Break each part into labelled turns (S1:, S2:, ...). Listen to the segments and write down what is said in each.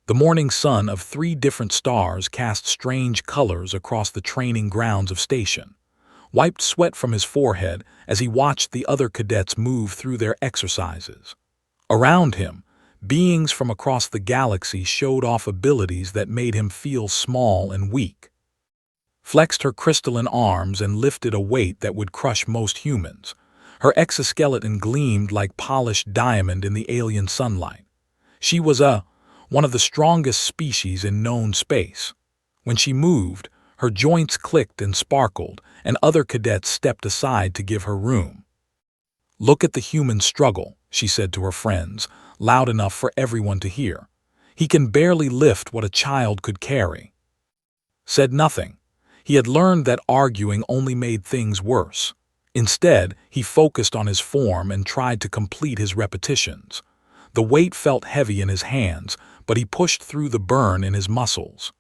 S1: The morning sun of 3 different stars cast strange colors across the training grounds of station, wiped sweat from his forehead as he watched the other cadets move through their exercises. Around him, beings from across the galaxy showed off abilities that made him feel small and weak. Flexed her crystalline arms and lifted a weight that would crush most humans. Her exoskeleton gleamed like polished diamond in the alien sunlight. She was one of the strongest species in known space. When she moved, her joints clicked and sparkled, and other cadets stepped aside to give her room. "Look at the human struggle," she said to her friends, loud enough for everyone to hear. "He can barely lift what a child could carry." Said nothing. He had learned that arguing only made things worse. Instead, he focused on his form and tried to complete his repetitions. The weight felt heavy in his hands, but he pushed through the burn in his muscles.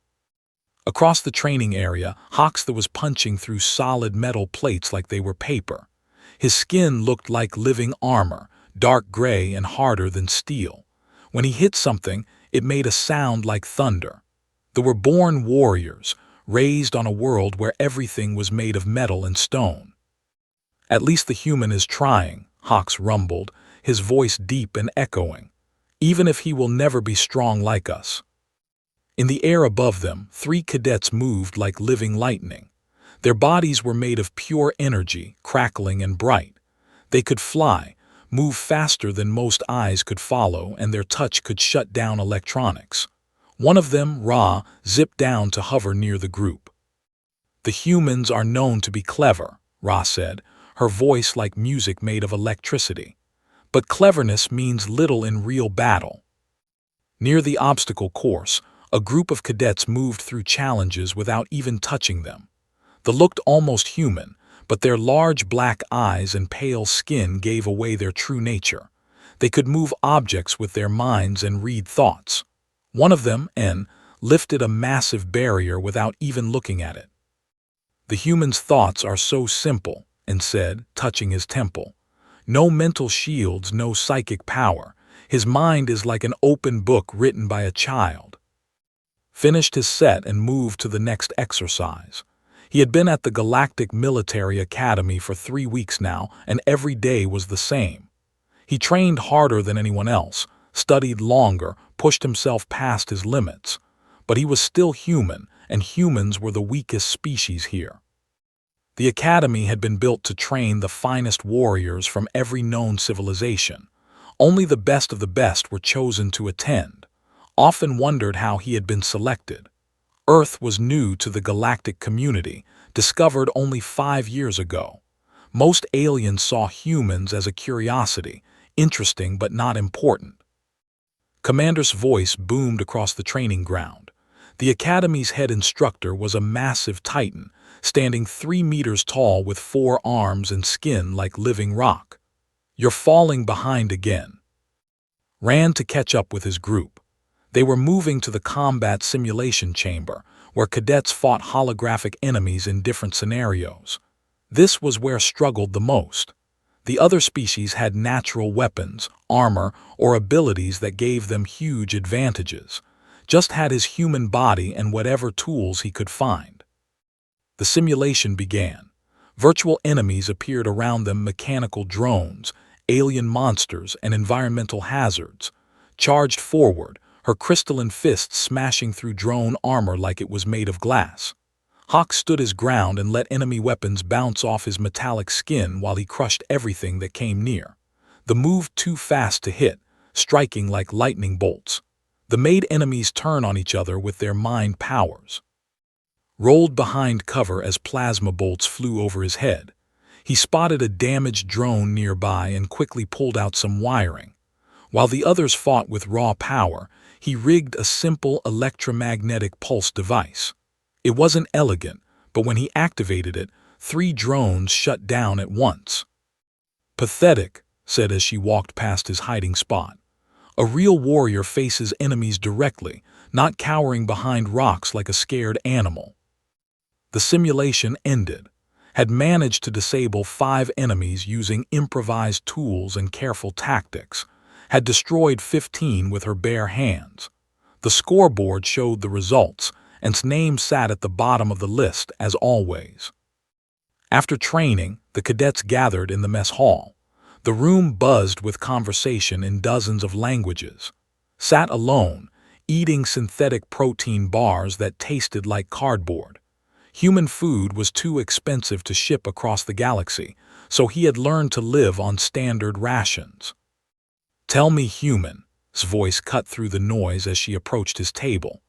S1: Across the training area, Hoxha was punching through solid metal plates like they were paper. His skin looked like living armor, dark gray and harder than steel. When he hit something, it made a sound like thunder. They were born warriors, raised on a world where everything was made of metal and stone. "At least the human is trying," Hoxha rumbled, his voice deep and echoing, "even if he will never be strong like us." In the air above them, 3 cadets moved like living lightning. Their bodies were made of pure energy, crackling and bright. They could fly, move faster than most eyes could follow, and their touch could shut down electronics. One of them, Ra, zipped down to hover near the group. "The humans are known to be clever," Ra said, her voice like music made of electricity. "But cleverness means little in real battle." Near the obstacle course, a group of cadets moved through challenges without even touching them. They looked almost human, but their large black eyes and pale skin gave away their true nature. They could move objects with their minds and read thoughts. One of them, N, lifted a massive barrier without even looking at it. "The human's thoughts are so simple," N said, touching his temple. "No mental shields, no psychic power. His mind is like an open book written by a child." Finished his set and moved to the next exercise. He had been at the Galactic Military Academy for 3 weeks now, and every day was the same. He trained harder than anyone else, studied longer, pushed himself past his limits. But he was still human, and humans were the weakest species here. The academy had been built to train the finest warriors from every known civilization. Only the best of the best were chosen to attend. Often wondered how he had been selected. Earth was new to the galactic community, discovered only 5 years ago. Most aliens saw humans as a curiosity, interesting but not important. Commander's voice boomed across the training ground. The academy's head instructor was a massive titan, standing 3 meters tall with 4 arms and skin like living rock. "You're falling behind again." Ran to catch up with his group. They were moving to the combat simulation chamber, where cadets fought holographic enemies in different scenarios. This was where struggled the most. The other species had natural weapons, armor, or abilities that gave them huge advantages. Just had his human body and whatever tools he could find. The simulation began. Virtual enemies appeared around them, mechanical drones, alien monsters, and environmental hazards. Charged forward, her crystalline fists smashing through drone armor like it was made of glass. Hawk stood his ground and let enemy weapons bounce off his metallic skin while he crushed everything that came near. They moved too fast to hit, striking like lightning bolts. They made enemies turn on each other with their mind powers. Rolled behind cover as plasma bolts flew over his head. He spotted a damaged drone nearby and quickly pulled out some wiring. While the others fought with raw power, he rigged a simple electromagnetic pulse device. It wasn't elegant, but when he activated it, 3 drones shut down at once. "Pathetic," said as she walked past his hiding spot. "A real warrior faces enemies directly, not cowering behind rocks like a scared animal." The simulation ended. Had managed to disable 5 enemies using improvised tools and careful tactics. Had destroyed 15 with her bare hands. The scoreboard showed the results, and its name sat at the bottom of the list as always. After training, the cadets gathered in the mess hall. The room buzzed with conversation in dozens of languages. Sat alone, eating synthetic protein bars that tasted like cardboard. Human food was too expensive to ship across the galaxy, so he had learned to live on standard rations. "Tell me, human's voice cut through the noise as she approached his table.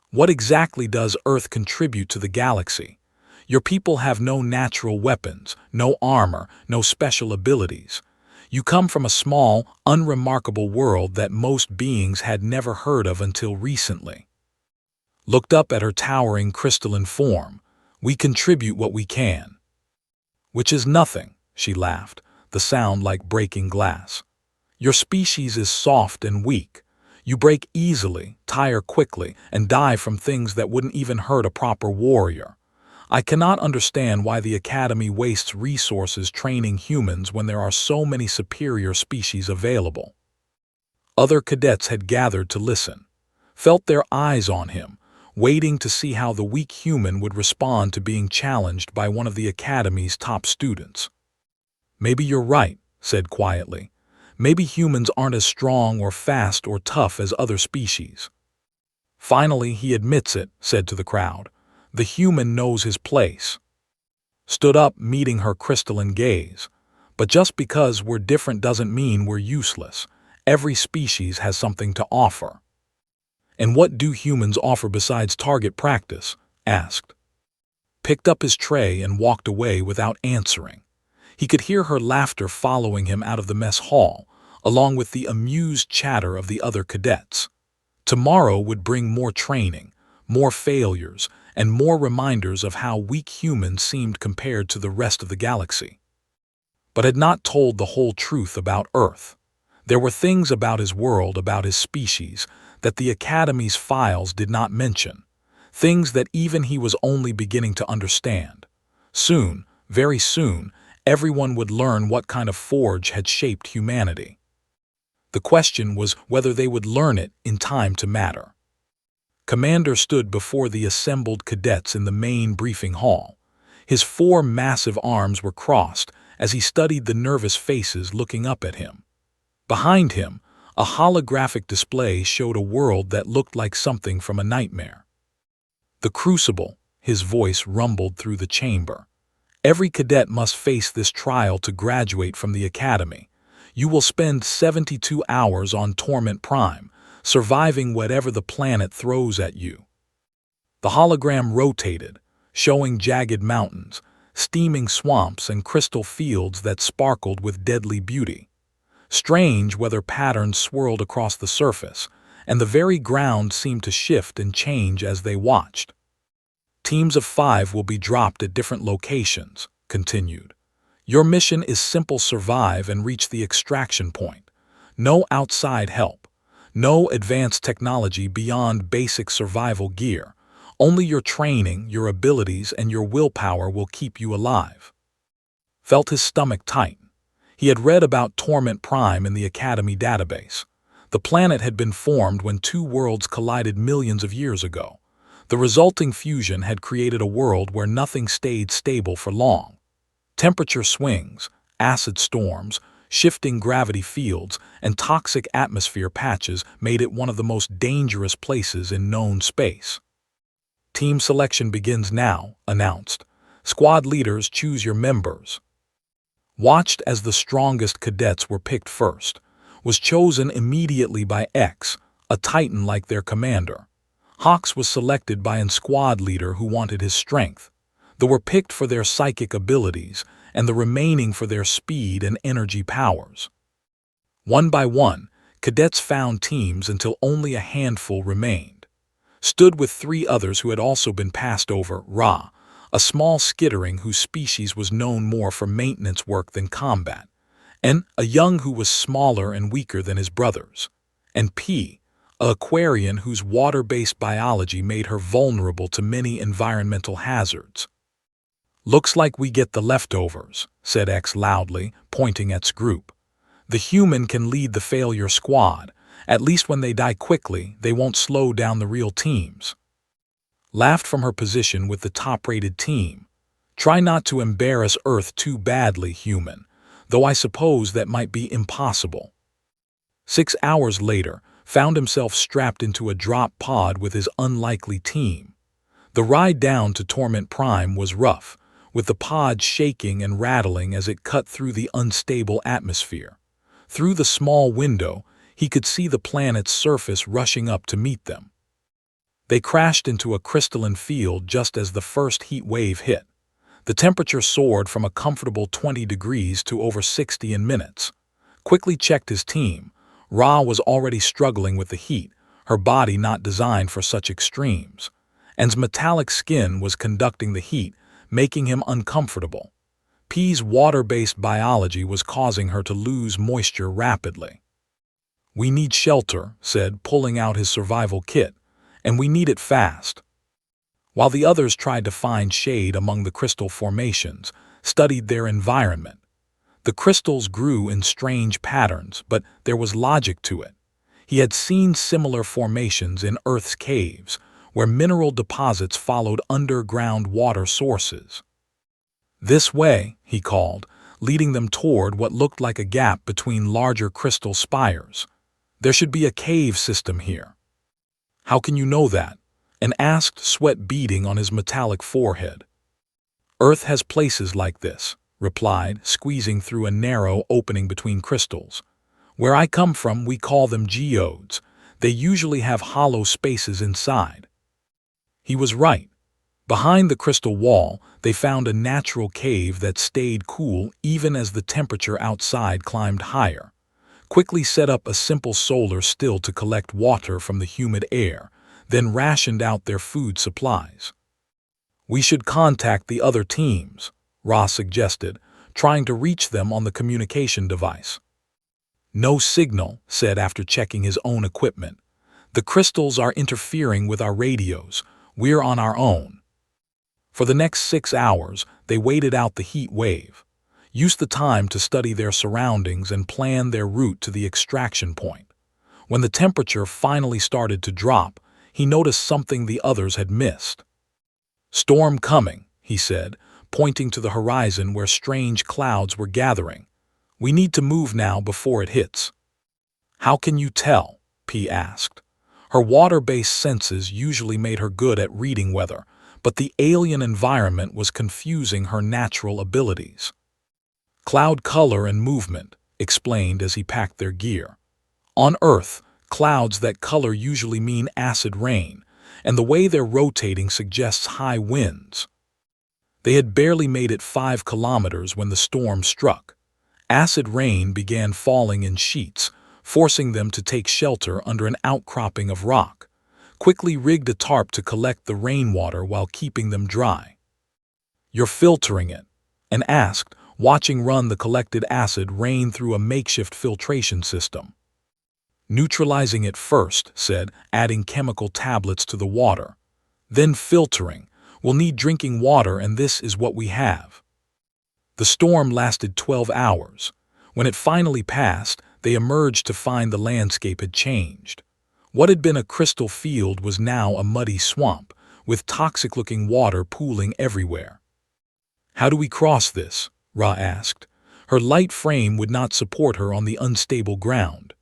S1: What exactly does Earth contribute to the galaxy? Your people have no natural weapons, no armor, no special abilities. You come from a small, unremarkable world that most beings had never heard of until recently." Looked up at her towering crystalline form. "We contribute what we can." "Which is nothing," she laughed, the sound like breaking glass. "Your species is soft and weak. You break easily, tire quickly, and die from things that wouldn't even hurt a proper warrior. I cannot understand why the Academy wastes resources training humans when there are so many superior species available." Other cadets had gathered to listen, felt their eyes on him, waiting to see how the weak human would respond to being challenged by one of the Academy's top students. "Maybe you're right," said quietly. "Maybe humans aren't as strong or fast or tough as other species." "Finally, he admits it," said to the crowd. "The human knows his place." Stood up, meeting her crystalline gaze. "But just because we're different doesn't mean we're useless. Every species has something to offer." "And what do humans offer besides target practice?" asked. Picked up his tray and walked away without answering. He could hear her laughter following him out of the mess hall, along with the amused chatter of the other cadets. Tomorrow would bring more training, more failures, and more reminders of how weak humans seemed compared to the rest of the galaxy. But had not told the whole truth about Earth. There were things about his world, about his species, that the Academy's files did not mention, things that even he was only beginning to understand. Soon, very soon, everyone would learn what kind of forge had shaped humanity. The question was whether they would learn it in time to matter. Commander stood before the assembled cadets in the main briefing hall. His 4 massive arms were crossed as he studied the nervous faces looking up at him. Behind him, a holographic display showed a world that looked like something from a nightmare. "The Crucible," his voice rumbled through the chamber. "Every cadet must face this trial to graduate from the Academy. You will spend 72 hours on Torment Prime, surviving whatever the planet throws at you." The hologram rotated, showing jagged mountains, steaming swamps, and crystal fields that sparkled with deadly beauty. Strange weather patterns swirled across the surface, and the very ground seemed to shift and change as they watched. "Teams of 5 will be dropped at different locations," continued. "Your mission is simple: survive and reach the extraction point. No outside help. No advanced technology beyond basic survival gear. Only your training, your abilities, and your willpower will keep you alive." Felt his stomach tighten. He had read about Torment Prime in the Academy database. The planet had been formed when 2 worlds collided millions of years ago. The resulting fusion had created a world where nothing stayed stable for long. Temperature swings, acid storms, shifting gravity fields, and toxic atmosphere patches made it one of the most dangerous places in known space. "Team selection begins now," announced. "Squad leaders, choose your members." Watched as the strongest cadets were picked first, was chosen immediately by X, a titan like their commander. Hawks was selected by a squad leader who wanted his strength. They were picked for their psychic abilities, and the remaining for their speed and energy powers. One by one, cadets found teams until only a handful remained. Stood with 3 others who had also been passed over: Ra, a small skittering whose species was known more for maintenance work than combat, and a young who was smaller and weaker than his brothers, and P, a Aquarian whose water-based biology made her vulnerable to many environmental hazards. "Looks like we get the leftovers," said X loudly, pointing at his group. "The human can lead the failure squad, At least when they die quickly, they won't slow down the real teams. Laughed from her position with the top-rated team. Try not to embarrass Earth too badly, human, though I suppose that might be impossible. 6 hours later, found himself strapped into a drop pod with his unlikely team. The ride down to Torment Prime was rough, with the pod shaking and rattling as it cut through the unstable atmosphere. Through the small window, he could see the planet's surface rushing up to meet them. They crashed into a crystalline field just as the first heat wave hit. The temperature soared from a comfortable 20 degrees to over 60 in minutes. Quickly checked his team. Ra was already struggling with the heat, her body not designed for such extremes. And's metallic skin was conducting the heat, making him uncomfortable. P's water-based biology was causing her to lose moisture rapidly. "We need shelter," said, pulling out his survival kit, "and we need it fast." While the others tried to find shade among the crystal formations, studied their environment. The crystals grew in strange patterns, but there was logic to it. He had seen similar formations in Earth's caves, where mineral deposits followed underground water sources. "This way," he called, leading them toward what looked like a gap between larger crystal spires. "There should be a cave system here." "How can you know that?" and asked, sweat beading on his metallic forehead. "Earth has places like this," replied, squeezing through a narrow opening between crystals. "Where I come from, we call them geodes. They usually have hollow spaces inside." He was right. Behind the crystal wall, they found a natural cave that stayed cool even as the temperature outside climbed higher. Quickly set up a simple solar still to collect water from the humid air, then rationed out their food supplies. "We should contact the other teams," Ra suggested, trying to reach them on the communication device. "No signal," said after checking his own equipment. "The crystals are interfering with our radios. We're on our own." For the next 6 hours, they waited out the heat wave, used the time to study their surroundings and plan their route to the extraction point. When the temperature finally started to drop, he noticed something the others had missed. "Storm coming," he said, pointing to the horizon where strange clouds were gathering. "We need to move now before it hits." "How can you tell?" P asked. Her water-based senses usually made her good at reading weather, but the alien environment was confusing her natural abilities. "Cloud color and movement," explained as he packed their gear. "On Earth, clouds that color usually mean acid rain, and the way they're rotating suggests high winds." They had barely made it 5 kilometers when the storm struck. Acid rain began falling in sheets, forcing them to take shelter under an outcropping of rock. Quickly rigged a tarp to collect the rainwater while keeping them dry. "You're filtering it?" and asked, watching run the collected acid rain through a makeshift filtration system. "Neutralizing it first," said, adding chemical tablets to the water. "Then filtering. We'll need drinking water, and this is what we have." The storm lasted 12 hours. When it finally passed, they emerged to find the landscape had changed. What had been a crystal field was now a muddy swamp, with toxic-looking water pooling everywhere. "How do we cross this?" Ra asked. Her light frame would not support her on the unstable ground.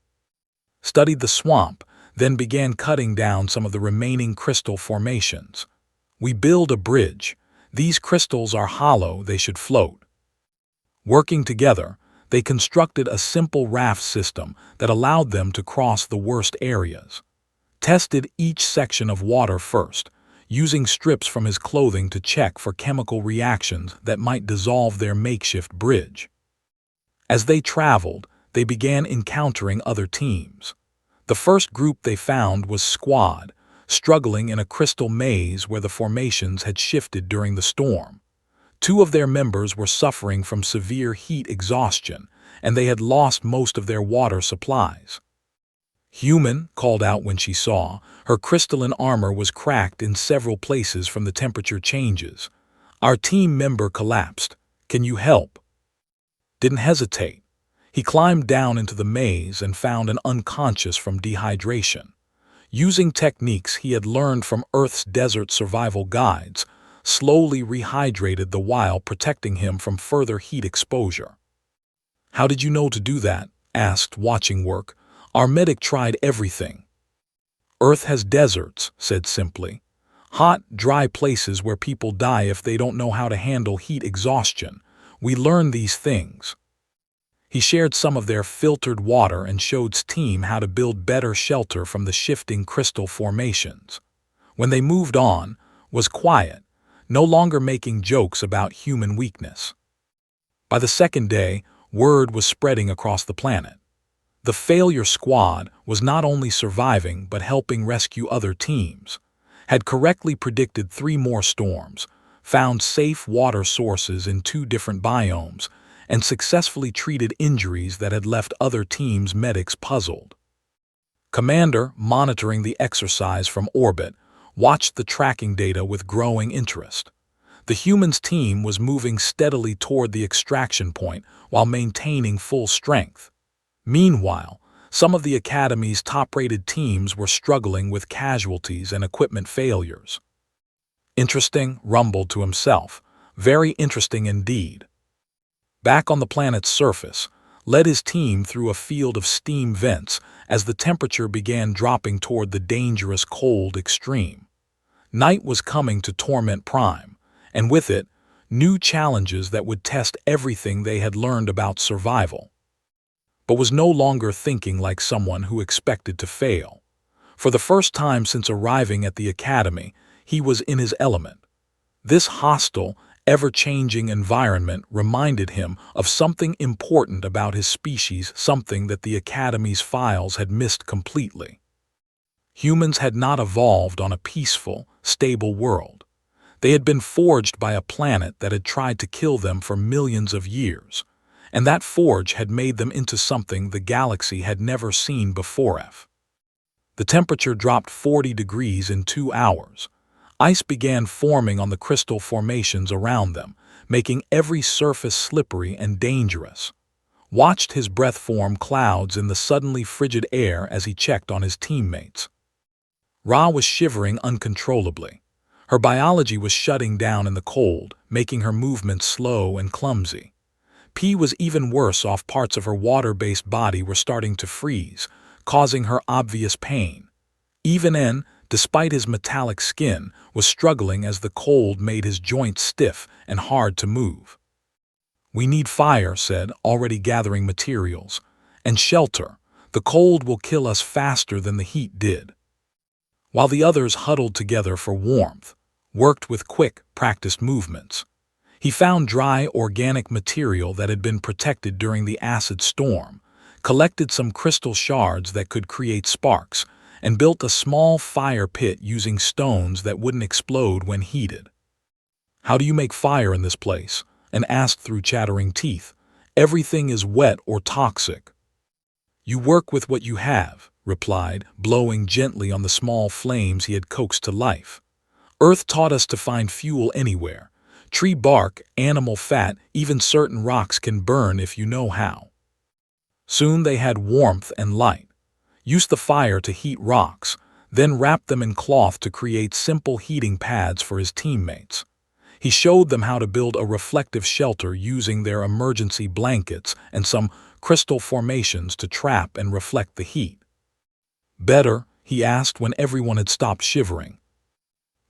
S1: Studied the swamp, then began cutting down some of the remaining crystal formations. "We build a bridge. These crystals are hollow, they should float." Working together, they constructed a simple raft system that allowed them to cross the worst areas. Tested each section of water first, using strips from his clothing to check for chemical reactions that might dissolve their makeshift bridge. As they traveled, they began encountering other teams. The first group they found was Squad, struggling in a crystal maze where the formations had shifted during the storm. 2 of their members were suffering from severe heat exhaustion, and they had lost most of their water supplies. "Human," called out when she saw, her crystalline armor was cracked in several places from the temperature changes. "Our team member collapsed. Can you help?" Didn't hesitate. He climbed down into the maze and found an unconscious from dehydration. Using techniques he had learned from Earth's desert survival guides, slowly rehydrated the while protecting him from further heat exposure. "How did you know to do that?" asked Watching Work. "Our medic tried everything." "Earth has deserts," said simply. "Hot, dry places where people die if they don't know how to handle heat exhaustion. We learn these things." He shared some of their filtered water and showed his team how to build better shelter from the shifting crystal formations. When they moved on, was quiet, no longer making jokes about human weakness. By the second day, word was spreading across the planet. The failure squad was not only surviving but helping rescue other teams, had correctly predicted 3 more storms, found safe water sources in 2 different biomes, and successfully treated injuries that had left other teams' medics puzzled. Commander, monitoring the exercise from orbit, watched the tracking data with growing interest. The humans' team was moving steadily toward the extraction point while maintaining full strength. Meanwhile, some of the Academy's top-rated teams were struggling with casualties and equipment failures. "Interesting," rumbled to himself. "Very interesting indeed." Back on the planet's surface, led his team through a field of steam vents as the temperature began dropping toward the dangerous cold extreme. Night was coming to Torment Prime, and with it, new challenges that would test everything they had learned about survival. But was no longer thinking like someone who expected to fail. For the first time since arriving at the Academy, he was in his element. This hostile, ever-changing environment reminded him of something important about his species, something that the Academy's files had missed completely. Humans had not evolved on a peaceful, stable world. They had been forged by a planet that had tried to kill them for millions of years, and that forge had made them into something the galaxy had never seen before. The temperature dropped 40 degrees in 2 hours. Ice began forming on the crystal formations around them, making every surface slippery and dangerous. Watched his breath form clouds in the suddenly frigid air as he checked on his teammates. Ra was shivering uncontrollably. Her biology was shutting down in the cold, making her movements slow and clumsy. P was even worse off. Parts of her water-based body were starting to freeze, causing her obvious pain. Even N, despite his metallic skin, was struggling as the cold made his joints stiff and hard to move. "We need fire," said, already gathering materials, "and shelter. The cold will kill us faster than the heat did." While the others huddled together for warmth, worked with quick, practiced movements. He found dry, organic material that had been protected during the acid storm, collected some crystal shards that could create sparks, and built a small fire pit using stones that wouldn't explode when heated. "How do you make fire in this place?" and asked through chattering teeth. "Everything is wet or toxic." "You work with what you have," replied, blowing gently on the small flames he had coaxed to life. "Earth taught us to find fuel anywhere. Tree bark, animal fat, even certain rocks can burn if you know how." Soon they had warmth and light. Used the fire to heat rocks, then wrapped them in cloth to create simple heating pads for his teammates. He showed them how to build a reflective shelter using their emergency blankets and some crystal formations to trap and reflect the heat. "Better?" he asked when everyone had stopped shivering.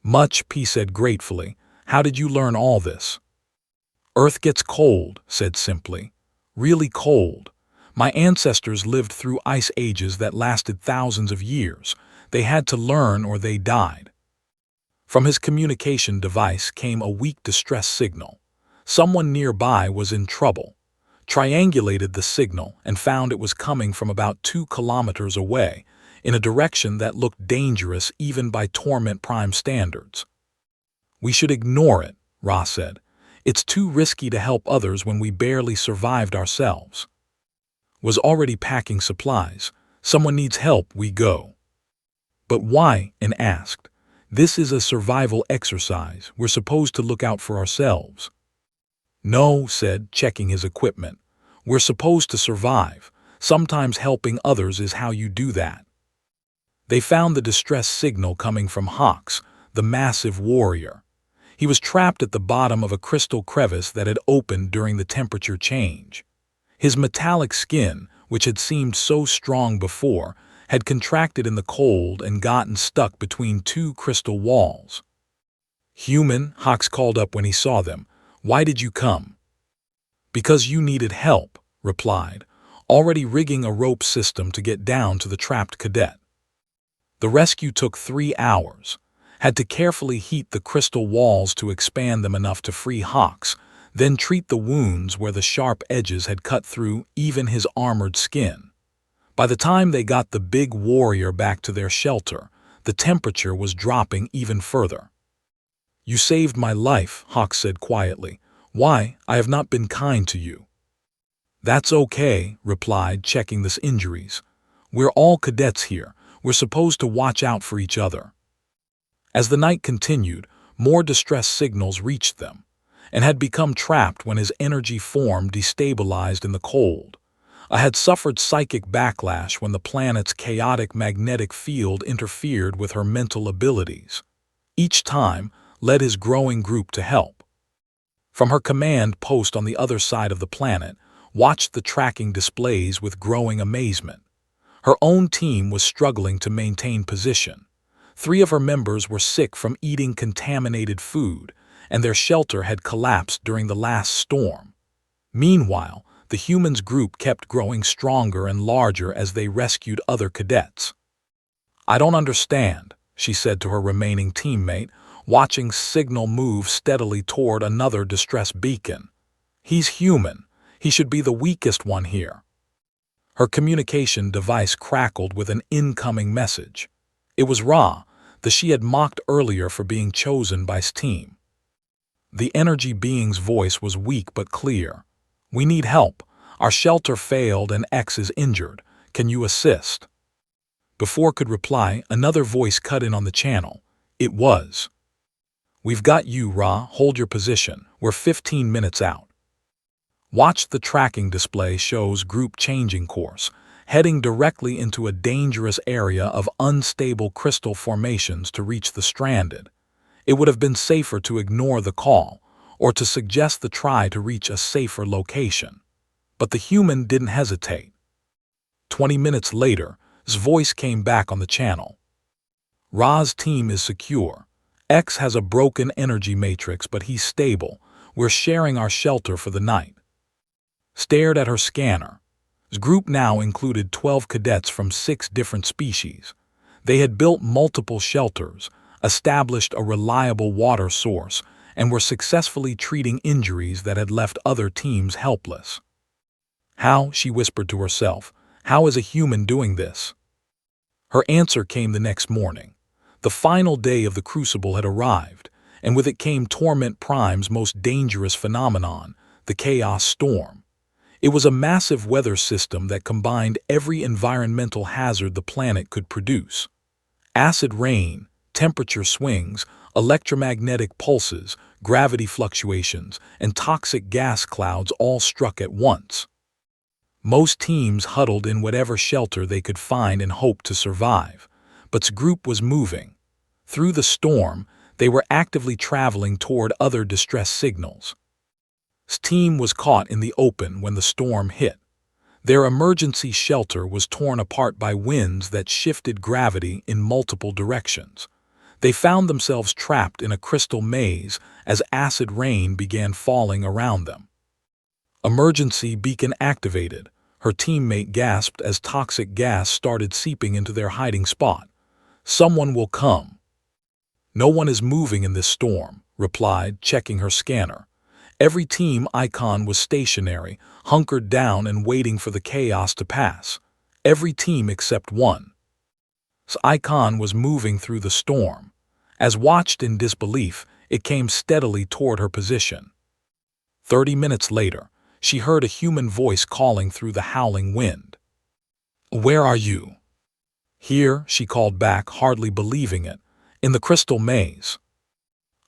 S1: "Much," P said gratefully. "How did you learn all this?" "Earth gets cold," said simply. "Really cold. My ancestors lived through ice ages that lasted thousands of years. They had to learn or they died." From his communication device came a weak distress signal. Someone nearby was in trouble. Triangulated the signal and found it was coming from about 2 kilometers away, in a direction that looked dangerous even by Torment Prime standards. "We should ignore it," Ra said. "It's too risky to help others when we barely survived ourselves." "Was already packing supplies. Someone needs help, we go." "But why?" N asked. "This is a survival exercise. We're supposed to look out for ourselves." "No," said, checking his equipment. We're supposed to survive. Sometimes helping others is how you do that." They found the distress signal coming from Hawks, the massive warrior. He was trapped at the bottom of a crystal crevice that had opened during the temperature change. His metallic skin, which had seemed so strong before, had contracted in the cold and gotten stuck between two crystal walls. "Human," Hawks called up when he saw them. "Why did you come?" "Because you needed help," replied, already rigging a rope system to get down to the trapped cadet. The rescue took 3 hours. Had to carefully heat the crystal walls to expand them enough to free Hawks, then treat the wounds where the sharp edges had cut through even his armored skin. By the time they got the big warrior back to their shelter, the temperature was dropping even further. "You saved my life," Hawks said quietly. "Why, I have not been kind to you." "That's okay," replied, checking the injuries. "We're all cadets here. We're supposed to watch out for each other." As the night continued, more distress signals reached them, and had become trapped when his energy form destabilized in the cold. Had suffered psychic backlash when the planet's chaotic magnetic field interfered with her mental abilities. Each time, led his growing group to help. From her command post on the other side of the planet, watched the tracking displays with growing amazement. Her own team was struggling to maintain position. 3 of her members were sick from eating contaminated food, and their shelter had collapsed during the last storm. Meanwhile, the humans' group kept growing stronger and larger as they rescued other cadets. "I don't understand," she said to her remaining teammate, watching Signal move steadily toward another distress beacon. "He's human. He should be the weakest one here." Her communication device crackled with an incoming message. It was Ra, the she had mocked earlier for being chosen by his team. The energy being's voice was weak but clear. "We need help. Our shelter failed and X is injured. Can you assist?" Before could reply, another voice cut in on the channel. It was, "We've got you, Ra. Hold your position. We're 15 minutes out." Watch the tracking display shows group changing course, heading directly into a dangerous area of unstable crystal formations to reach the stranded. It would have been safer to ignore the call, or to suggest the try to reach a safer location. But the human didn't hesitate. 20 minutes later, his voice came back on the channel. "Ra's team is secure. X has a broken energy matrix, but he's stable. We're sharing our shelter for the night." Stared at her scanner. His group now included 12 cadets from 6 different species. They had built multiple shelters, established a reliable water source, and were successfully treating injuries that had left other teams helpless. "How," she whispered to herself, "how is a human doing this?" Her answer came the next morning. The final day of the Crucible had arrived, and with it came Torment Prime's most dangerous phenomenon, the Chaos Storm. It was a massive weather system that combined every environmental hazard the planet could produce. Acid rain, temperature swings, electromagnetic pulses, gravity fluctuations, and toxic gas clouds all struck at once. Most teams huddled in whatever shelter they could find and hoped to survive, but's group was moving. Through the storm, they were actively traveling toward other distress signals. His team was caught in the open when the storm hit. Their emergency shelter was torn apart by winds that shifted gravity in multiple directions. They found themselves trapped in a crystal maze as acid rain began falling around them. "Emergency beacon activated," her teammate gasped as toxic gas started seeping into their hiding spot. "Someone will come." "No one is moving in this storm," replied, checking her scanner. Every team icon was stationary, hunkered down and waiting for the chaos to pass. Every team except one. His icon was moving through the storm. As watched in disbelief, it came steadily toward her position. 30 minutes later, she heard a human voice calling through the howling wind. "Where are you?" "Here," she called back, hardly believing it. "In the crystal maze."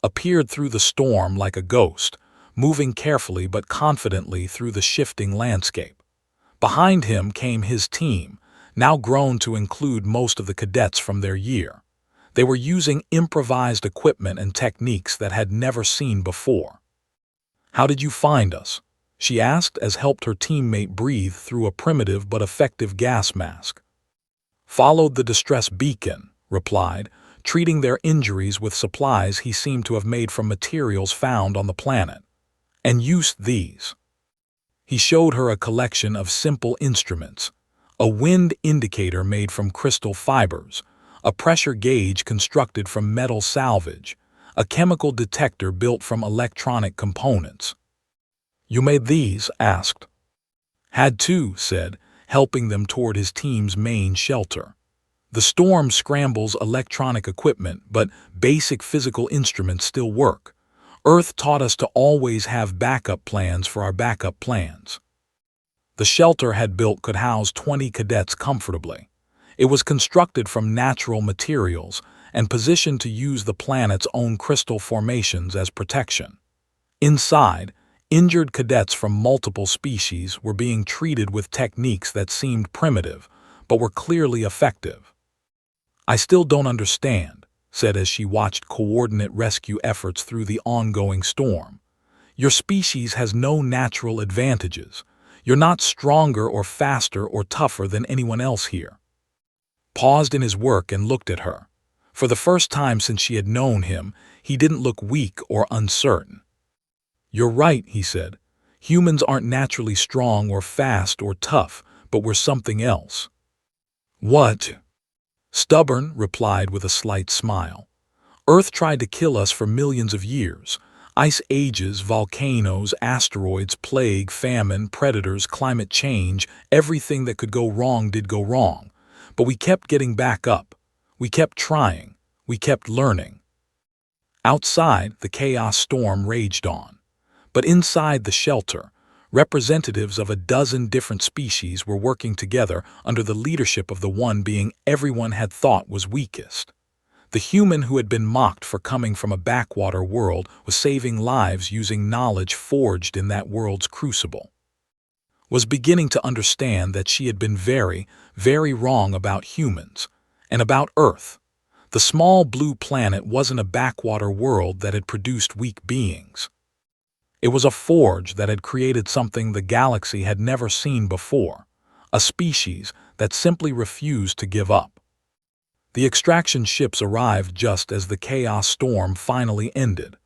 S1: Appeared through the storm like a ghost, moving carefully but confidently through the shifting landscape. Behind him came his team, now grown to include most of the cadets from their year. They were using improvised equipment and techniques that had never seen before. "How did you find us?" she asked as helped her teammate breathe through a primitive but effective gas mask. "Followed the distress beacon," replied, treating their injuries with supplies he seemed to have made from materials found on the planet. "And used these." He showed her a collection of simple instruments: a wind indicator made from crystal fibers, a pressure gauge constructed from metal salvage, a chemical detector built from electronic components. "You made these?" asked. "Had to," said, helping them toward his team's main shelter. "The storm scrambles electronic equipment, but basic physical instruments still work. Earth taught us to always have backup plans for our backup plans." The shelter had built could house 20 cadets comfortably. It was constructed from natural materials and positioned to use the planet's own crystal formations as protection. Inside, injured cadets from multiple species were being treated with techniques that seemed primitive, but were clearly effective. "I still don't understand," said as she watched coordinate rescue efforts through the ongoing storm. "Your species has no natural advantages. You're not stronger or faster or tougher than anyone else here." Paused in his work and looked at her. For the first time since she had known him, he didn't look weak or uncertain. "You're right," he said. "Humans aren't naturally strong or fast or tough, but we're something else." "What?" "Stubborn," replied with a slight smile. "Earth tried to kill us for millions of years. Ice ages, volcanoes, asteroids, plague, famine, predators, climate change, everything that could go wrong did go wrong. But we kept getting back up. We kept trying. We kept learning." Outside, the chaos storm raged on. But inside the shelter, representatives of a dozen different species were working together under the leadership of the one being everyone had thought was weakest. The human who had been mocked for coming from a backwater world was saving lives using knowledge forged in that world's crucible. Was beginning to understand that she had been very, very wrong about humans, and about Earth. The small blue planet wasn't a backwater world that had produced weak beings. It was a forge that had created something the galaxy had never seen before, a species that simply refused to give up. The extraction ships arrived just as the chaos storm finally ended,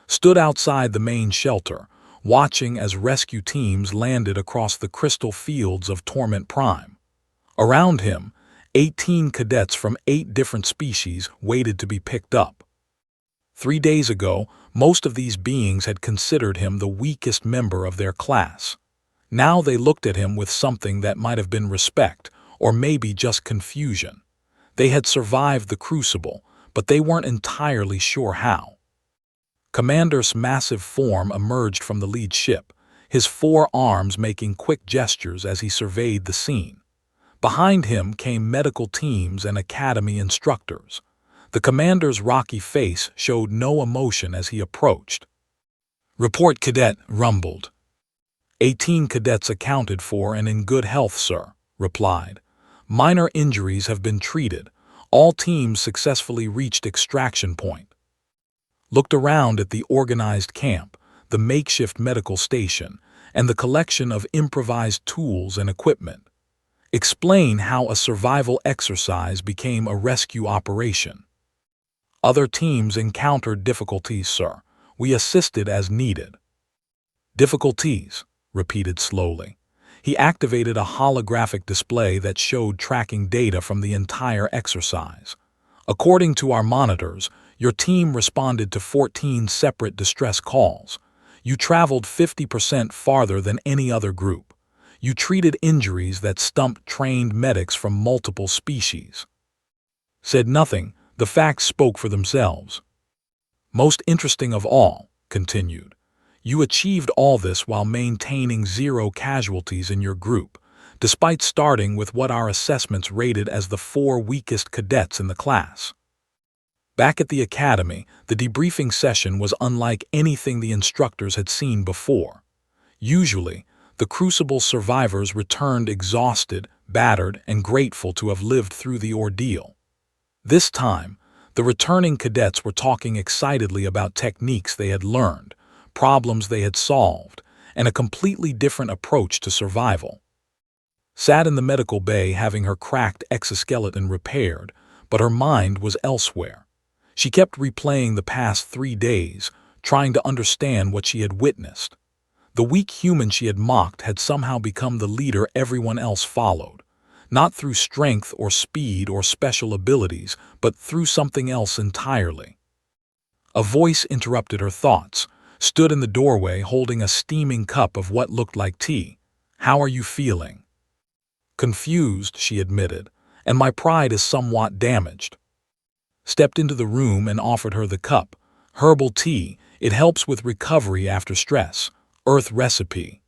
S1: stood outside the main shelter, watching as rescue teams landed across the crystal fields of Torment Prime. Around him, 18 cadets from 8 different species waited to be picked up. 3 days ago, most of these beings had considered him the weakest member of their class. Now they looked at him with something that might have been respect, or maybe just confusion. They had survived the crucible, but they weren't entirely sure how. Commander's massive form emerged from the lead ship, his 4 arms making quick gestures as he surveyed the scene. Behind him came medical teams and academy instructors. The commander's rocky face showed no emotion as he approached. "Report, cadet," rumbled. 18 cadets accounted for and in good health, sir," replied. "Minor injuries have been treated. All teams successfully reached extraction point." Looked around at the organized camp, the makeshift medical station, and the collection of improvised tools and equipment. Explain how a survival exercise became a rescue operation. "Other teams encountered difficulties, sir. We assisted as needed." "Difficulties," repeated slowly. He activated a holographic display that showed tracking data from the entire exercise. "According to our monitors, your team responded to 14 separate distress calls. You traveled 50% farther than any other group. You treated injuries that stumped trained medics from multiple species." Said nothing, the facts spoke for themselves. "Most interesting of all," continued, "you achieved all this while maintaining 0 casualties in your group, despite starting with what our assessments rated as the 4 weakest cadets in the class." Back at the academy, the debriefing session was unlike anything the instructors had seen before. Usually, the Crucible survivors returned exhausted, battered, and grateful to have lived through the ordeal. This time, the returning cadets were talking excitedly about techniques they had learned, problems they had solved, and a completely different approach to survival. Sat in the medical bay having her cracked exoskeleton repaired, but her mind was elsewhere. She kept replaying the past 3 days, trying to understand what she had witnessed. The weak human she had mocked had somehow become the leader everyone else followed, not through strength or speed or special abilities, but through something else entirely. A voice interrupted her thoughts, stood in the doorway holding a steaming cup of what looked like tea. "How are you feeling?" "Confused," she admitted, "and my pride is somewhat damaged." Stepped into the room and offered her the cup. "Herbal tea, it helps with recovery after stress. Earth recipe."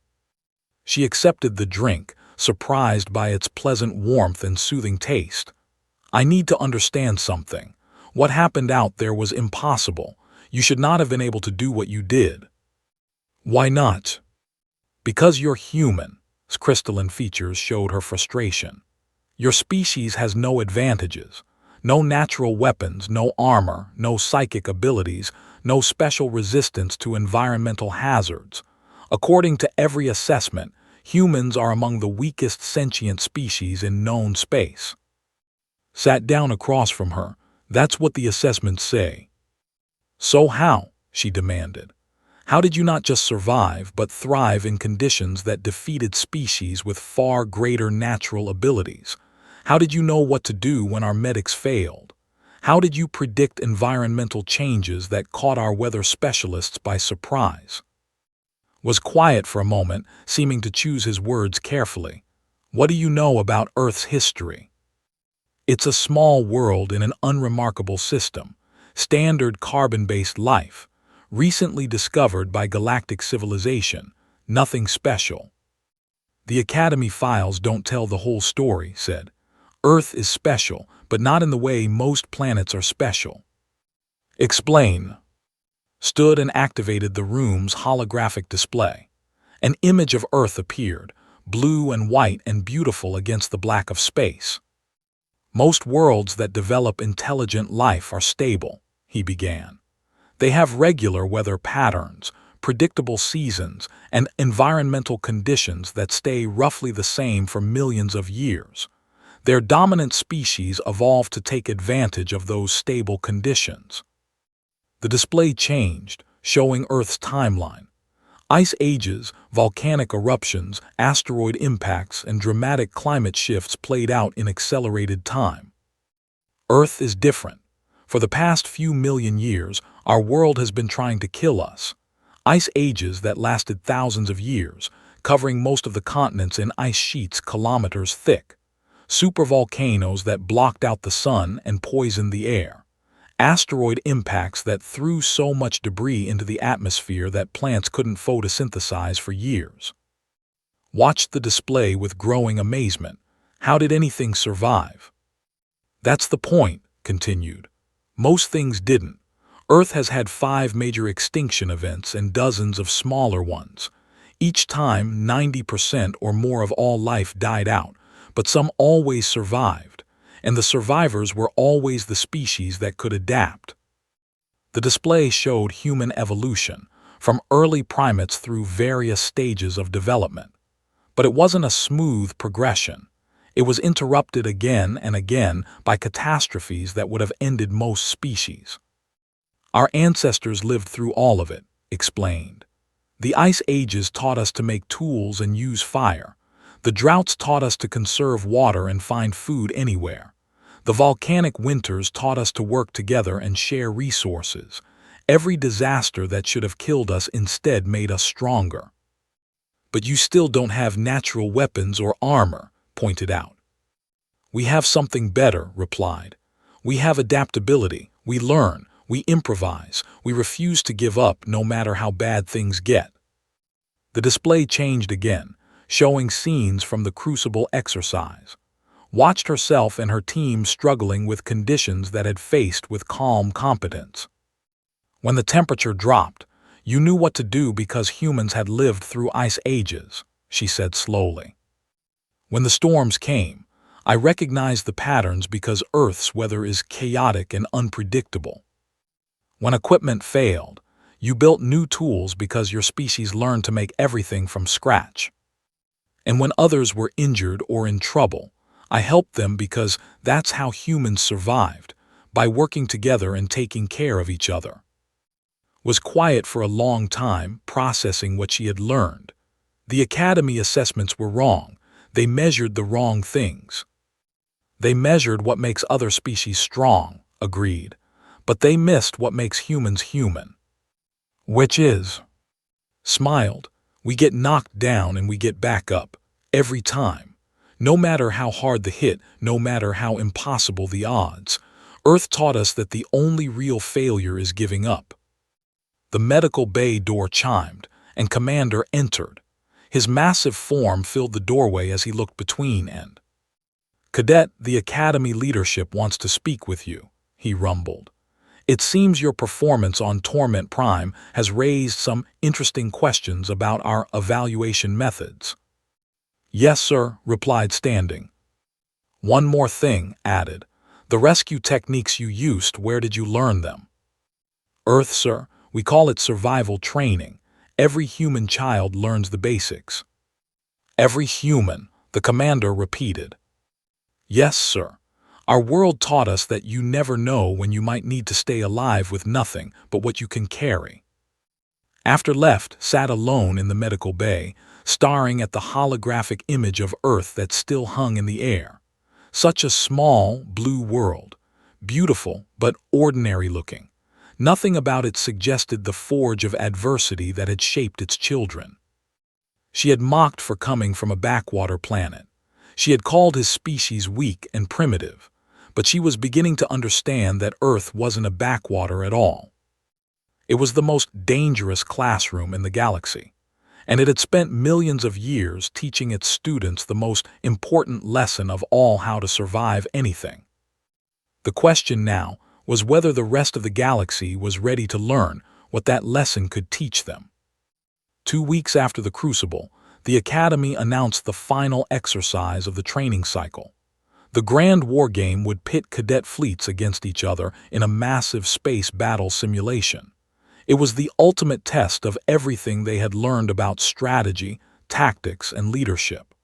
S1: She accepted the drink, surprised by its pleasant warmth and soothing taste. "I need to understand something. What happened out there was impossible. You should not have been able to do what you did." "Why not?" "Because you're human." Crystalline features showed her frustration. "Your species has no advantages. No natural weapons, no armor, no psychic abilities, no special resistance to environmental hazards. According to every assessment, humans are among the weakest sentient species in known space." Sat down across from her. "That's what the assessments say." "So how?" she demanded. "How did you not just survive, but thrive in conditions that defeated species with far greater natural abilities? How did you know what to do when our medics failed? How did you predict environmental changes that caught our weather specialists by surprise?" Was quiet for a moment, seeming to choose his words carefully. "What do you know about Earth's history?" "It's a small world in an unremarkable system. Standard carbon-based life. Recently discovered by galactic civilization. Nothing special." "The Academy files don't tell the whole story," said. "Earth is special, but not in the way most planets are special." "Explain." Stood and activated the room's holographic display. An image of Earth appeared, blue and white and beautiful against the black of space. "Most worlds that develop intelligent life are stable," he began. "They have regular weather patterns, predictable seasons, and environmental conditions that stay roughly the same for millions of years. Their dominant species evolved to take advantage of those stable conditions." The display changed, showing Earth's timeline. Ice ages, volcanic eruptions, asteroid impacts, and dramatic climate shifts played out in accelerated time. "Earth is different. For the past few million years, our world has been trying to kill us. Ice ages that lasted thousands of years, covering most of the continents in ice sheets kilometers thick. Supervolcanoes that blocked out the sun and poisoned the air. Asteroid impacts that threw so much debris into the atmosphere that plants couldn't photosynthesize for years." Watched the display with growing amazement. How did anything survive? "That's the point," continued. "Most things didn't. Earth has had 5 major extinction events and dozens of smaller ones. Each time, 90% or more of all life died out, but some always survived, and the survivors were always the species that could adapt." The display showed human evolution, from early primates through various stages of development. But it wasn't a smooth progression. It was interrupted again and again by catastrophes that would have ended most species. "Our ancestors lived through all of it," explained. "The ice ages taught us to make tools and use fire. The droughts taught us to conserve water and find food anywhere. The volcanic winters taught us to work together and share resources. Every disaster that should have killed us instead made us stronger." "But you still don't have natural weapons or armor," pointed out. "We have something better," replied. "We have adaptability. We learn. We improvise. We refuse to give up no matter how bad things get." The display changed again, showing scenes from the Crucible exercise. watched herself and her team struggling with conditions that had faced with calm competence. When the temperature dropped, you knew what to do because humans had lived through ice ages, she said slowly. When the storms came, I recognized the patterns because Earth's weather is chaotic and unpredictable. When equipment failed, you built new tools because your species learned to make everything from scratch. And when others were injured or in trouble, I helped them because that's how humans survived, by working together and taking care of each other. Was quiet for a long time, processing what she had learned. The academy assessments were wrong. They measured the wrong things. They measured what makes other species strong, agreed, but they missed what makes humans human. Which is, smiled, we get knocked down and we get back up, every time. No matter how hard the hit, no matter how impossible the odds, Earth taught us that the only real failure is giving up. The medical bay door chimed, and Commander entered. His massive form filled the doorway as he looked between and. "Cadet, the Academy leadership wants to speak with you," he rumbled. "It seems your performance on Torment Prime has raised some interesting questions about our evaluation methods." "Yes, sir," replied Standing. "One more thing," added. "The rescue techniques you used, where did you learn them?" "Earth, sir. We call it survival training. Every human child learns the basics." "Every human," the commander repeated. "Yes, sir. Our world taught us that you never know when you might need to stay alive with nothing but what you can carry." After left sat alone in the medical bay, staring at the holographic image of Earth that still hung in the air. Such a small, blue world, beautiful but ordinary looking. Nothing about it suggested the forge of adversity that had shaped its children. She had mocked for coming from a backwater planet. She had called his species weak and primitive, but she was beginning to understand that Earth wasn't a backwater at all. It was the most dangerous classroom in the galaxy, and it had spent millions of years teaching its students the most important lesson of all: how to survive anything. The question now was whether the rest of the galaxy was ready to learn what that lesson could teach them. 2 weeks after the Crucible, the Academy announced the final exercise of the training cycle. The Grand War Game would pit cadet fleets against each other in a massive space battle simulation. It was the ultimate test of everything they had learned about strategy, tactics, and leadership.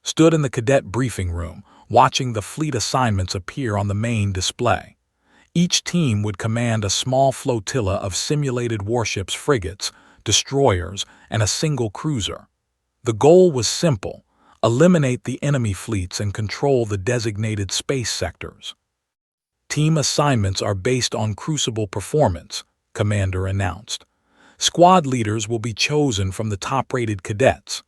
S1: Stood in the cadet briefing room, watching the fleet assignments appear on the main display. Each team would command a small flotilla of simulated warships, frigates, destroyers, and a single cruiser. The goal was simple: eliminate the enemy fleets and control the designated space sectors. "Team assignments are based on Crucible performance," Commander announced. "Squad leaders will be chosen from the top-rated cadets."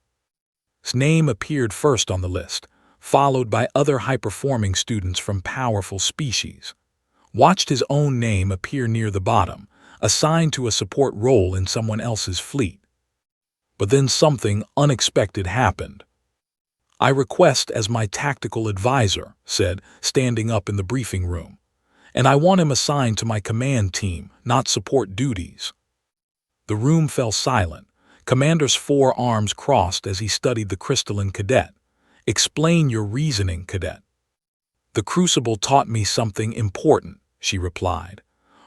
S1: His name appeared first on the list, followed by other high-performing students from powerful species. Watched his own name appear near the bottom, assigned to a support role in someone else's fleet. But then something unexpected happened. "I request as my tactical advisor," said, standing up in the briefing room. "And I want him assigned to my command team, not support duties." The room fell silent. Commander's 4 arms crossed as he studied the crystalline cadet. "Explain your reasoning, cadet." "The Crucible taught me something important," she replied.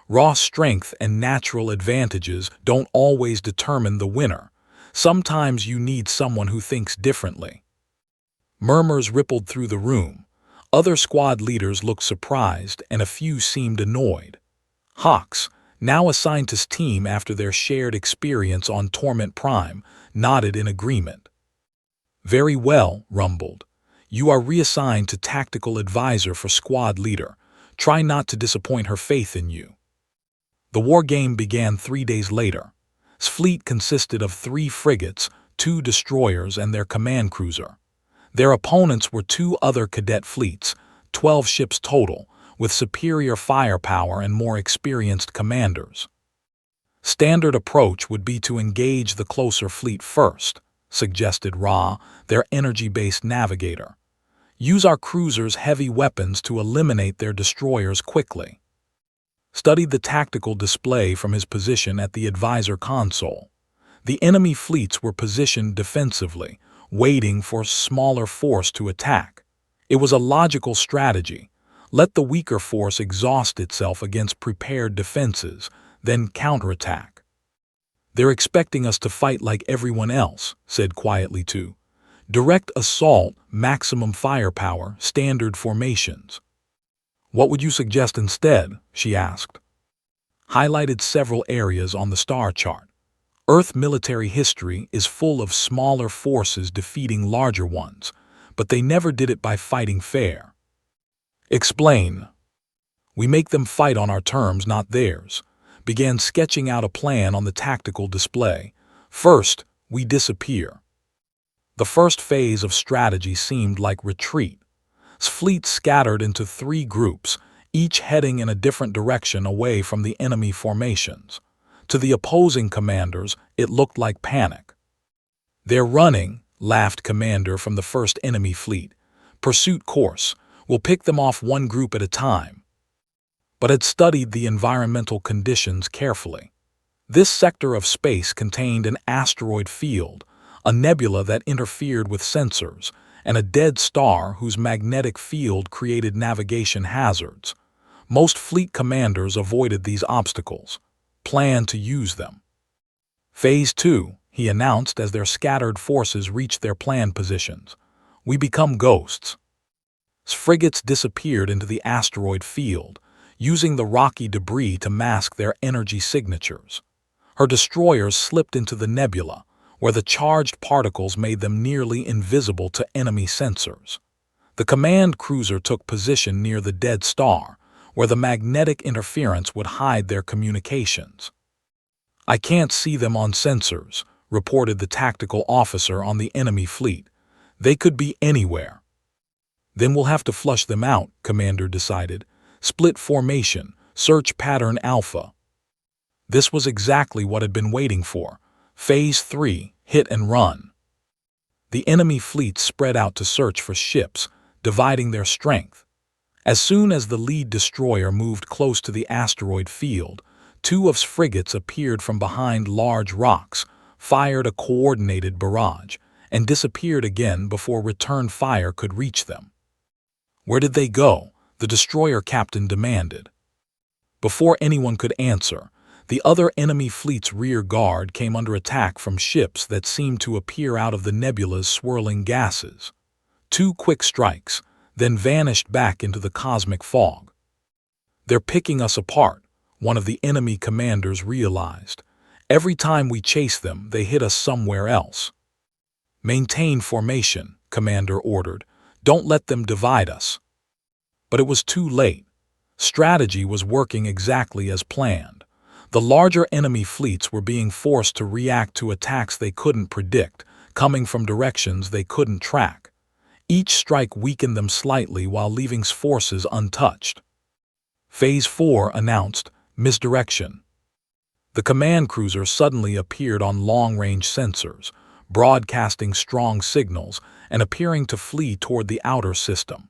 S1: "Raw strength and natural advantages don't always determine the winner. Sometimes you need someone who thinks differently." Murmurs rippled through the room. Other squad leaders looked surprised, and a few seemed annoyed. Hawks, now assigned to his team after their shared experience on Torment Prime, nodded in agreement. "Very well," rumbled. "You are reassigned to tactical advisor for squad leader. Try not to disappoint her faith in you." The war game began 3 days later. His fleet consisted of 3 frigates, 2 destroyers, and their command cruiser. Their opponents were 2 other cadet fleets, 12 ships total, with superior firepower and more experienced commanders. "Standard approach would be to engage the closer fleet first," suggested Ra, their energy-based navigator. Use our cruiser's heavy weapons to eliminate their destroyers quickly. Studied the tactical display from his position at the advisor console. The enemy fleets were positioned defensively, waiting for smaller force to attack. It was a logical strategy. Let the weaker force exhaust itself against prepared defenses, then counterattack. They're expecting us to fight like everyone else, said quietly too. Direct assault, maximum firepower, standard formations. What would you suggest instead? She asked. Highlighted several areas on the star chart. Earth military history is full of smaller forces defeating larger ones, but they never did it by fighting fair. Explain. We make them fight on our terms, not theirs. Began sketching out a plan on the tactical display. First, we disappear. The first phase of strategy seemed like retreat. Fleets scattered into 3 groups, each heading in a different direction away from the enemy formations. To the opposing commanders, it looked like panic. They're running, laughed commander from the first enemy fleet. Pursuit course. We'll pick them off one group at a time. But had studied the environmental conditions carefully. This sector of space contained an asteroid field, a nebula that interfered with sensors, and a dead star whose magnetic field created navigation hazards. Most fleet commanders avoided these obstacles, planned to use them. Phase 2, he announced as their scattered forces reached their planned positions. We become ghosts. Frigates disappeared into the asteroid field, using the rocky debris to mask their energy signatures. Her destroyers slipped into the nebula, where the charged particles made them nearly invisible to enemy sensors. The command cruiser took position near the dead star, where the magnetic interference would hide their communications. I can't see them on sensors, reported the tactical officer on the enemy fleet. They could be anywhere. Then we'll have to flush them out, Commander decided. Split formation, search pattern alpha. This was exactly what had been waiting for. Phase 3, hit and run. The enemy fleet spread out to search for ships, dividing their strength. As soon as the lead destroyer moved close to the asteroid field, 2 of its frigates appeared from behind large rocks, fired a coordinated barrage, and disappeared again before return fire could reach them. Where did they go? The destroyer captain demanded. Before anyone could answer, the other enemy fleet's rear guard came under attack from ships that seemed to appear out of the nebula's swirling gases. 2 quick strikes, then vanished back into the cosmic fog. They're picking us apart, one of the enemy commanders realized. Every time we chase them, they hit us somewhere else. Maintain formation, Commander ordered. Don't let them divide us. But it was too late. Strategy was working exactly as planned. The larger enemy fleets were being forced to react to attacks they couldn't predict, coming from directions they couldn't track. Each strike weakened them slightly while leaving forces untouched. Phase 4 announced misdirection. The command cruiser suddenly appeared on long-range sensors, broadcasting strong signals and appearing to flee toward the outer system.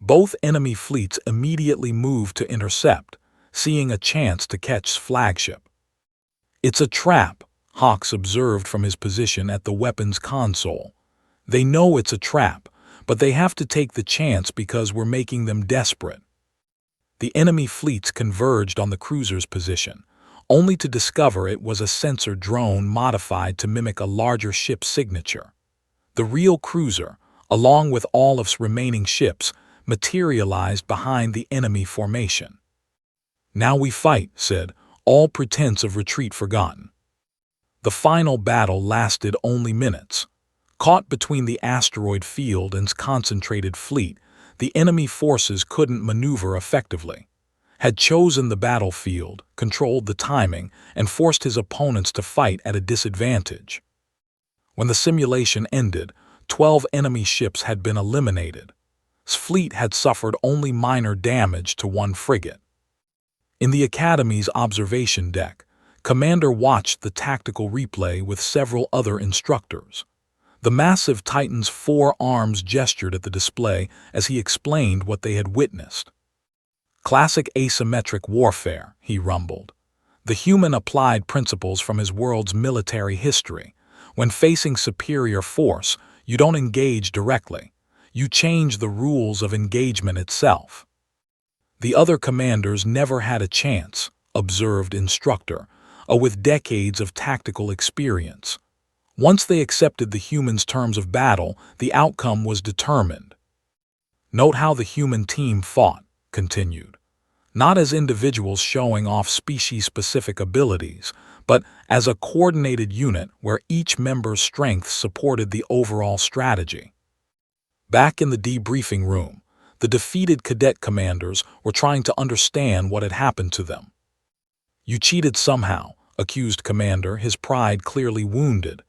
S1: Both enemy fleets immediately moved to intercept, seeing a chance to catch flagship. It's a trap, Hawks observed from his position at the weapons console. They know it's a trap, but they have to take the chance because we're making them desperate. The enemy fleets converged on the cruiser's position, only to discover it was a sensor drone modified to mimic a larger ship's signature. The real cruiser, along with all of its remaining ships, materialized behind the enemy formation. Now we fight, said, all pretense of retreat forgotten. The final battle lasted only minutes. Caught between the asteroid field and its concentrated fleet, the enemy forces couldn't maneuver effectively. Had chosen the battlefield, controlled the timing, and forced his opponents to fight at a disadvantage. When the simulation ended, 12 enemy ships had been eliminated. His fleet had suffered only minor damage to 1 frigate. In the Academy's observation deck, Commander watched the tactical replay with several other instructors. The massive Titan's 4 arms gestured at the display as he explained what they had witnessed. Classic asymmetric warfare, he rumbled. The human applied principles from his world's military history. When facing superior force, you don't engage directly. You change the rules of engagement itself. The other commanders never had a chance, observed Instructor, with decades of tactical experience. Once they accepted the humans' terms of battle, the outcome was determined. Note how the human team fought, continued. Not as individuals showing off species-specific abilities, but as a coordinated unit where each member's strengths supported the overall strategy. Back in the debriefing room, the defeated cadet commanders were trying to understand what had happened to them. You cheated somehow, accused Commander, his pride clearly wounded.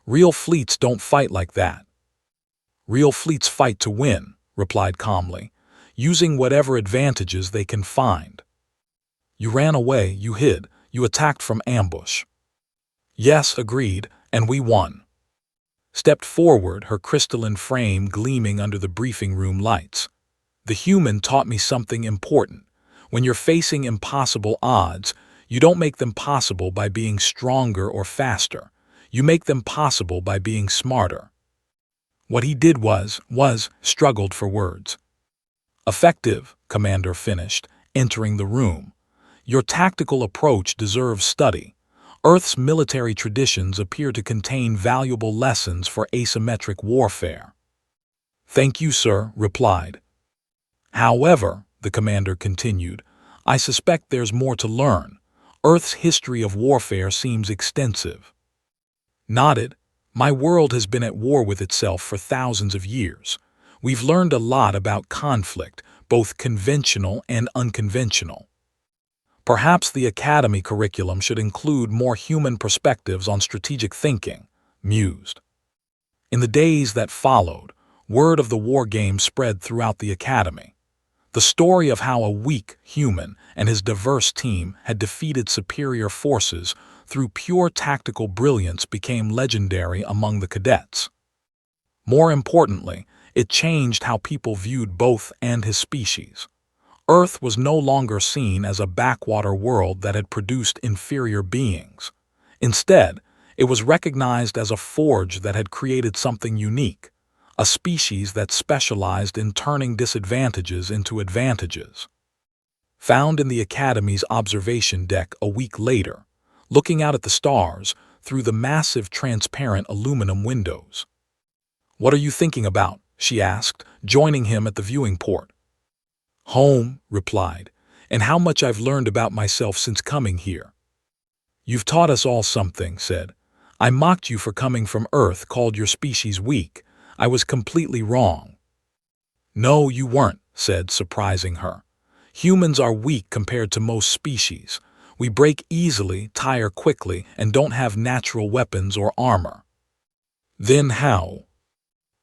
S1: Real fleets don't fight like that. Real fleets fight to win, replied calmly, using whatever advantages they can find. You ran away, you hid, you attacked from ambush. Yes, agreed, and we won. Stepped forward, her crystalline frame gleaming under the briefing room lights. The human taught me something important. When you're facing impossible odds, you don't make them possible by being stronger or faster. You make them possible by being smarter. What he did was struggled for words. Effective, Commander finished, entering the room. Your tactical approach deserves study. Earth's military traditions appear to contain valuable lessons for asymmetric warfare. Thank you, sir, replied. However, the commander continued, I suspect there's more to learn. Earth's history of warfare seems extensive. Nodded. My world has been at war with itself for thousands of years. We've learned a lot about conflict, both conventional and unconventional. Perhaps the academy curriculum should include more human perspectives on strategic thinking, mused. In the days that followed, word of the war game spread throughout the academy. The story of how a weak human and his diverse team had defeated superior forces through pure tactical brilliance became legendary among the cadets. More importantly, it changed how people viewed both and his species. Earth was no longer seen as a backwater world that had produced inferior beings. Instead, it was recognized as a forge that had created something unique, a species that specialized in turning disadvantages into advantages. Found in the Academy's observation deck a week later, looking out at the stars through the massive transparent aluminum windows. What are you thinking about? She asked, joining him at the viewing port. Home, replied, and how much I've learned about myself since coming here. You've taught us all something, said. I mocked you for coming from Earth, called your species weak. I was completely wrong. No, you weren't, said, surprising her. Humans are weak compared to most species. We break easily, tire quickly, and don't have natural weapons or armor. Then how?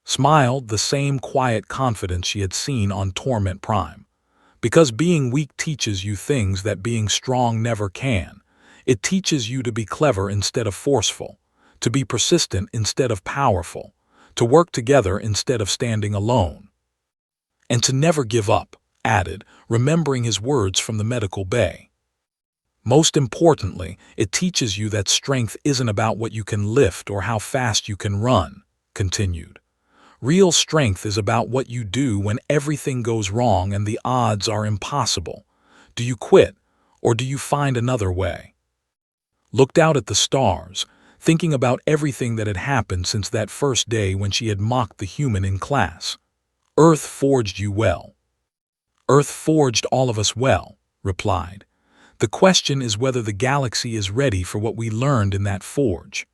S1: Smiled the same quiet confidence she had seen on Torment Prime. Because being weak teaches you things that being strong never can. It teaches you to be clever instead of forceful, to be persistent instead of powerful, to work together instead of standing alone. And to never give up, added, remembering his words from the medical bay. Most importantly, it teaches you that strength isn't about what you can lift or how fast you can run, continued. Real strength is about what you do when everything goes wrong and the odds are impossible. Do you quit, or do you find another way? Looked out at the stars, thinking about everything that had happened since that first day when she had mocked the human in class. Earth forged you well. Earth forged all of us well, replied. The question is whether the galaxy is ready for what we learned in that forge.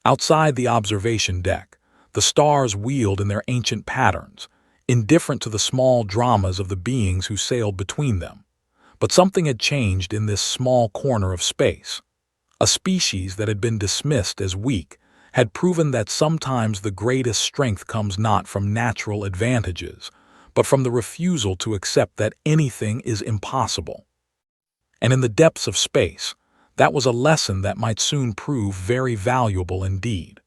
S1: Outside the observation deck, the stars wheeled in their ancient patterns, indifferent to the small dramas of the beings who sailed between them. But something had changed in this small corner of space. A species that had been dismissed as weak had proven that sometimes the greatest strength comes not from natural advantages, but from the refusal to accept that anything is impossible. And in the depths of space, that was a lesson that might soon prove very valuable indeed.